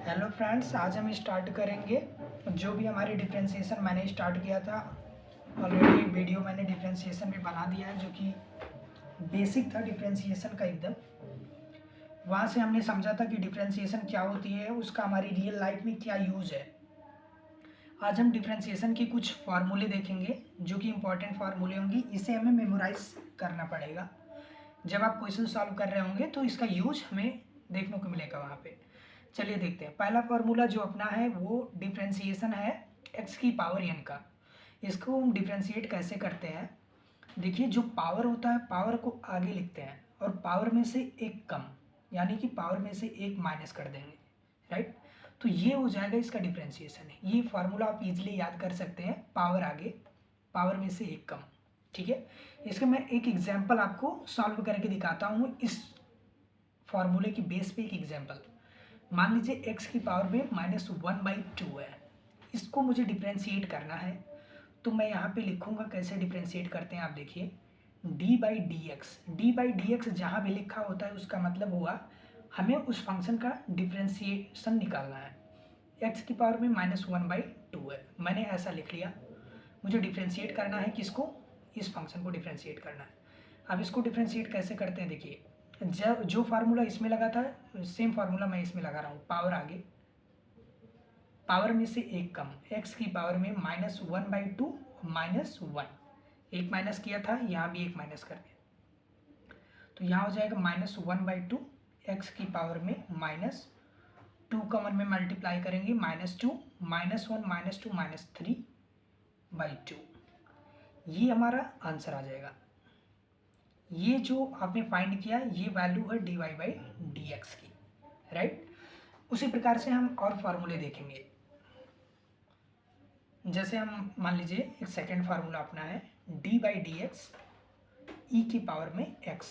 Hello friends, आज हम start करेंगे जो भी हमारी डिफ्रेंशिएशन मैंने स्टार्ट किया था। ऑलरेडी वीडियो मैंने डिफ्रेंशिएशन भी बना दिया है जो कि बेसिक था डिफ्रेंशिएशन का एकदम। वहाँ से हमने समझा था कि डिफ्रेंशिएशन क्या होती है, उसका हमारी रियल लाइफ में क्या यूज़ है। आज हम डिफ्रेंशिएशन के कुछ फार्मूले देखेंगे जो कि इम्पॉर्टेंट फार्मूले होंगे। इसे हमें मेमोराइज करना पड़ेगा। जब आप क्वेश्चन सॉल्व कर रहे होंगे तो इसका यूज हमें देखने को मिलेगा वहाँ पे। चलिए देखते हैं। पहला फार्मूला जो अपना है वो डिफ्रेंशिएशन है x की पावर n का। इसको हम डिफ्रेंशिएट कैसे करते हैं, देखिए जो पावर होता है पावर को आगे लिखते हैं और पावर में से एक कम, यानी कि पावर में से एक माइनस कर देंगे, राइट। तो ये हो जाएगा इसका डिफ्रेंशिएशन है। ये फार्मूला आप इजीली याद कर सकते हैं, पावर आगे पावर में से एक कम, ठीक है। इसका मैं एक एग्जांपल आपको सॉल्व करके दिखाता हूँ। इस फार्मूले की बेस पे एक एग्जांपल, मान लीजिए x की पावर में -1/2 है। इसको मुझे डिफ्रेंशिएट करना है तो मैं यहाँ पे लिखूँगा कैसे डिफ्रेंशिएट करते हैं। आप देखिए d/dx जहाँ भी लिखा होता है उसका मतलब हुआ हमें उस फंक्शन का डिफ्रेंशिएशन निकालना है। x की पावर में -1/2 है, मैंने ऐसा लिख लिया। मुझे डिफ्रेंशिएट करना है किसको, इस फंक्शन को डिफ्रेंशिएट करना है। अब इसको डिफ्रेंशिएट कैसे करते हैं, देखिए जब जो फार्मूला इसमें लगा था सेम फार्मूला मैं इसमें लगा रहा हूँ। पावर आगे पावर में से एक कम, x की पावर में -1/2 -1, एक माइनस किया था, यहाँ भी एक माइनस कर दिया तो यहाँ हो जाएगा -1/2, x की पावर में -2 कॉमन में मल्टीप्लाई करेंगे -2 -1 -2 -3/2, ये हमारा आंसर आ जाएगा। ये जो आपने फाइंड किया ये वैल्यू है dy/dx की, राइट। उसी प्रकार से हम और फार्मूले देखेंगे। जैसे हम मान लीजिए एक सेकेंड फार्मूला अपना है d/dx e की पावर में x।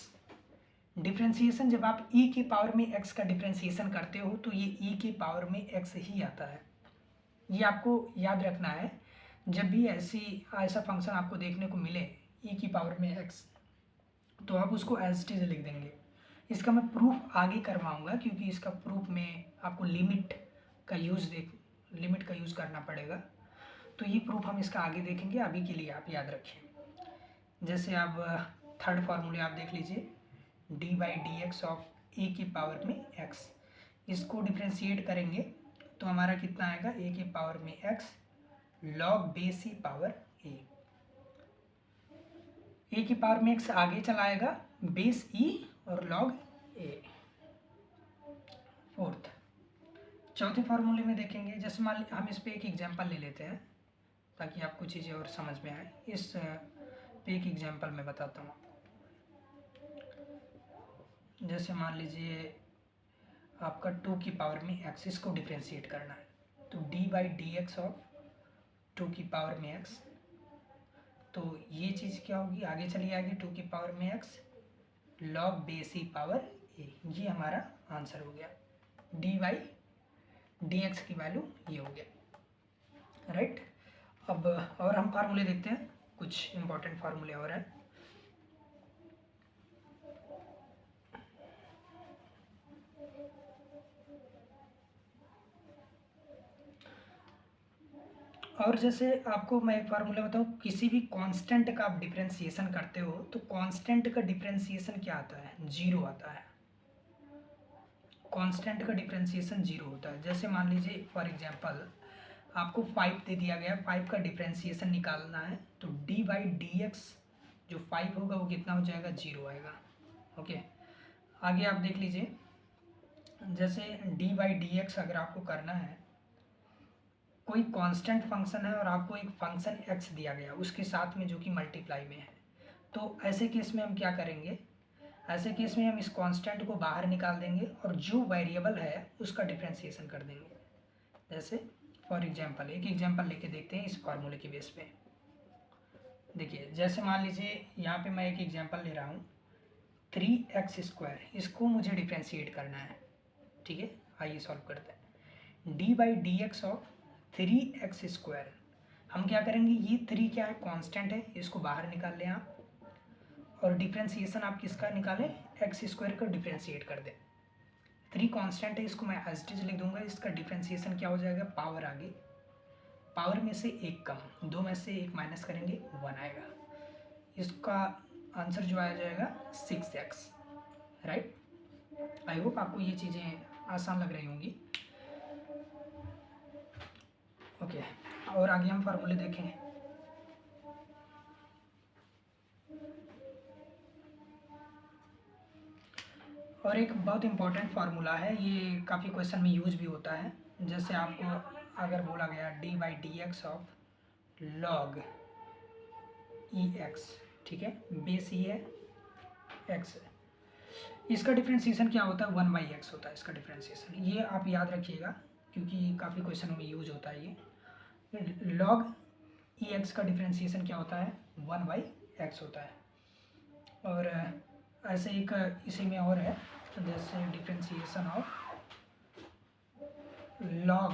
डिफ्रेंशिएशन जब आप e की पावर में x का डिफ्रेंशिएशन करते हो तो ये e की पावर में x ही आता है। ये आपको याद रखना है। जब भी ऐसा फंक्शन आपको देखने को मिले e की पावर में x तो आप उसको एज इट इज लिख देंगे। इसका मैं प्रूफ आगे करवाऊंगा क्योंकि इसका प्रूफ में आपको लिमिट का यूज़ करना पड़ेगा। तो ये प्रूफ हम इसका आगे देखेंगे, अभी के लिए आप याद रखिए। जैसे आप थर्ड फार्मूले आप देख लीजिए d/dx ऑफ a की पावर में x। इसको डिफ्रेंशिएट करेंगे तो हमारा कितना आएगा, a की पावर में x log base e power a की पावर में x आगे चलाएगा बेस e और log a। फोर्थ चौथे फार्मूले में देखेंगे, जैसे मान लीजिए हम इस पे एक एग्जांपल ले लेते हैं ताकि आपको चीज़ें और समझ में आए। इस पे एक एग्जांपल मैं बताता हूँ। जैसे मान लीजिए आपका 2 की पावर में x, इसको डिफ्रेंशिएट करना है तो d/dx ऑफ 2 की पावर में x। तो ये चीज़ क्या होगी, आगे चली आएगी 2 की पावर में x log base e power a। ये हमारा आंसर हो गया। d/dx की वैल्यू ये हो गया, राइट। अब और हम फार्मूले देखते हैं, कुछ इंपॉर्टेंट फार्मूले और हैं। और जैसे आपको मैं एक फार्मूला बताऊँ, किसी भी कांस्टेंट का आप डिफरेंशिएशन करते हो तो कांस्टेंट का डिफरेंशिएशन क्या आता है, जीरो आता है। कांस्टेंट का डिफरेंशिएशन जीरो होता है। जैसे मान लीजिए फॉर एग्जांपल आपको 5 दे दिया गया, 5 का डिफरेंशिएशन निकालना है तो d/dx जो 5 होगा वो कितना हो जाएगा, जीरो आएगा। ओके, आगे आप देख लीजिए, जैसे d/dx अगर आपको करना है, कोई कांस्टेंट फंक्शन है और आपको एक फंक्शन x दिया गया उसके साथ में जो कि मल्टीप्लाई में है, तो ऐसे केस में हम क्या करेंगे, ऐसे केस में हम इस कांस्टेंट को बाहर निकाल देंगे और जो वेरिएबल है उसका डिफरेंशिएशन कर देंगे। जैसे फॉर एग्जांपल एक एग्जांपल लेके देखते हैं इस फार्मूले के बेस पे। देखिए जैसे मान लीजिए यहाँ पे मैं एक एग्जांपल ले रहा हूँ 3x², इसको मुझे डिफरेंशिएट करना है, ठीक है। आइए सॉल्व करते हैं। d/dx ऑफ 3x², हम क्या करेंगे, ये 3 क्या है, कांस्टेंट है, इसको बाहर निकाल लें आप और डिफरेंशिएशन आप किसका निकालें, x² का डिफरेंशिएट कर दें। 3 कांस्टेंट है, इसको मैं एज इट इज लिख दूंगा। इसका डिफ्रेंसिएशन क्या हो जाएगा, पावर आगे, पावर में से 1 कम, 2 में से 1 माइनस करेंगे 1 आएगा। इसका आंसर जो आया जाएगा 6x, राइट। आई होप आपको ये चीज़ें आसान लग रही होंगी। ओके, और आगे हम फार्मूले देखें। और एक बहुत इंपॉर्टेंट फार्मूला है, ये काफ़ी क्वेश्चन में यूज भी होता है। जैसे आपको अगर बोला गया d/dx ऑफ log ex, ठीक है, बेस ई है, x है, इसका डिफ्रेंसिएशन क्या होता है, 1/x होता है इसका डिफ्रेंसिएशन। ये आप याद रखिएगा क्योंकि काफ़ी क्वेश्चनों में यूज होता है ये। log ex का डिफ्रेंसिएशन क्या होता है, 1/x होता है। और ऐसे एक इसी में और है, जैसे डिफ्रेंसिएशन ऑफ log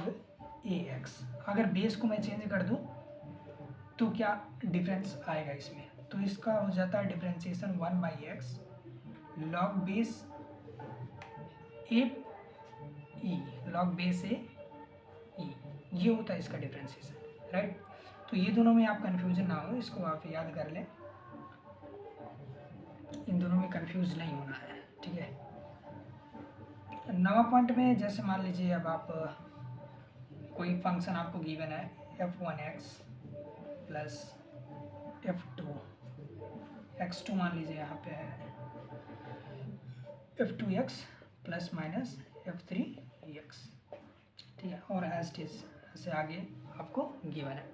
ax, अगर बेस को मैं चेंज कर दूं तो क्या डिफरेंस आएगा इसमें, तो इसका हो जाता है डिफ्रेंसिएशन 1/x log बेस ए ई, log बेस ए ई, ये होता है इसका डिफ्रेंसिएशन, राइट। तो ये दोनों में आप कंफ्यूजन ना हो, इसको आप याद कर लें, इन दोनों में कंफ्यूज नहीं होना है, ठीक है। 9वां पॉइंट में जैसे मान लीजिए अब आप कोई फंक्शन आपको गिवन है f1x प्लस f2, x2 मान लीजिए यहाँ पे है f2x प्लस माइनस f3x, ठीक है, और एज इट इज ऐसे आगे आपको गिवन है।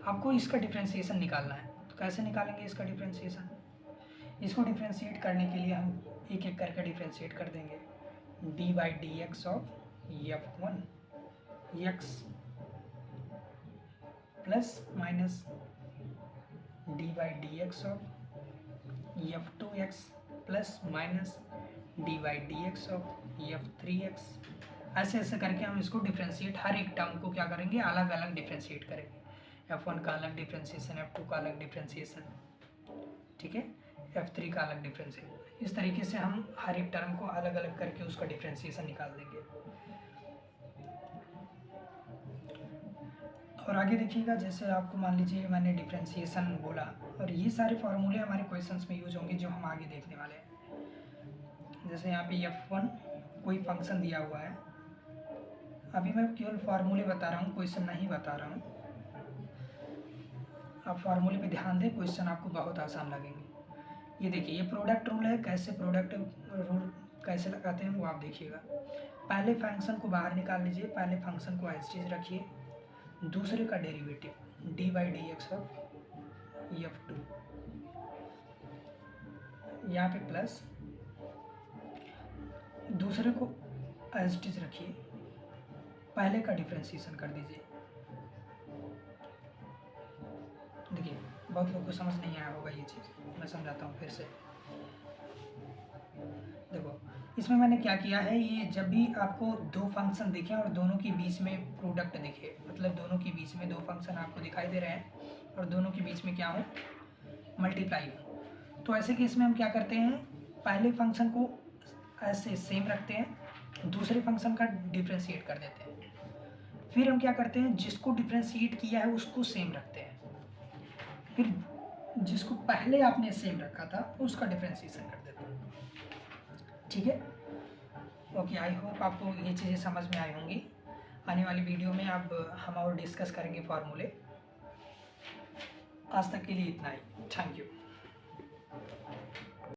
आपको इसका डिफ्रेंसिएशन निकालना है, तो कैसे निकालेंगे इसका डिफ्रेंसिएशन, इसको डिफ्रेंशिएट करने के लिए हम एक एक करके डिफ्रेंशिएट कर देंगे। d/dx of f1x plus minus d/dx of f2x plus minus d/dx of f3x। ऐसे ऐसे करके हम इसको डिफ्रेंशिएट, हर एक टर्म को क्या करेंगे, अलग अलग डिफ्रेंशिएट करेंगे। f1 का अलग डिफ्रेंशिएशन, f2 का अलग डिफ्रेंशिएशन, ठीक है, f3 का अलग डिफ्रेंशिएशन। इस तरीके से हम हर एक टर्म को अलग अलग करके उसका डिफ्रेंशिएशन निकाल देंगे। और आगे देखिएगा, जैसे आपको मान लीजिए मैंने डिफ्रेंशिएशन बोला, और ये सारे फार्मूले हमारे क्वेश्चंस में यूज होंगे जो हम आगे देखने वाले हैं। जैसे यहाँ पे f1 कोई फंक्शन दिया हुआ है, अभी मैं केवल फार्मूले बता रहा हूँ, क्वेश्चन नहीं बता रहा हूँ। आप फार्मूले पे ध्यान दें, क्वेश्चन आपको बहुत आसान लगेंगे। ये देखिए, ये प्रोडक्ट रूल है, कैसे प्रोडक्ट रूल कैसे लगाते हैं वो आप देखिएगा। पहले फंक्शन को बाहर निकाल लीजिए, पहले फंक्शन को एज इट रखिए, दूसरे का डेरिवेटिव d/dx ऑफ f2, यहाँ पे प्लस, दूसरे को एज इट रखिए, पहले का डिफ्रेंशिएशन कर दीजिए। देखिए बहुत लोग को समझ नहीं आया होगा ये चीज़, मैं समझाता हूँ फिर से। देखो इसमें मैंने क्या किया है, ये जब भी आपको दो फंक्शन दिखे और दोनों के बीच में प्रोडक्ट दिखे, मतलब दोनों के बीच में दो फंक्शन आपको दिखाई दे रहे हैं और दोनों के बीच में क्या हो, मल्टीप्लाई हो, तो ऐसे केस में हम क्या करते हैं, पहले फंक्शन को ऐसे सेम रखते हैं, दूसरे फंक्शन का डिफ्रेंशिएट कर देते हैं, फिर हम क्या करते हैं, जिसको डिफ्रेंशिएट किया है उसको सेम रखते हैं, फिर जिसको पहले आपने सेम रखा था उसका डिफ्रेंशिएशन कर देते हैं, ठीक है। ओके, आई होप आपको ये चीज़ें समझ में आई होंगी। आने वाली वीडियो में अब हम और डिस्कस करेंगे फार्मूले। आज तक के लिए इतना ही, थैंक यू।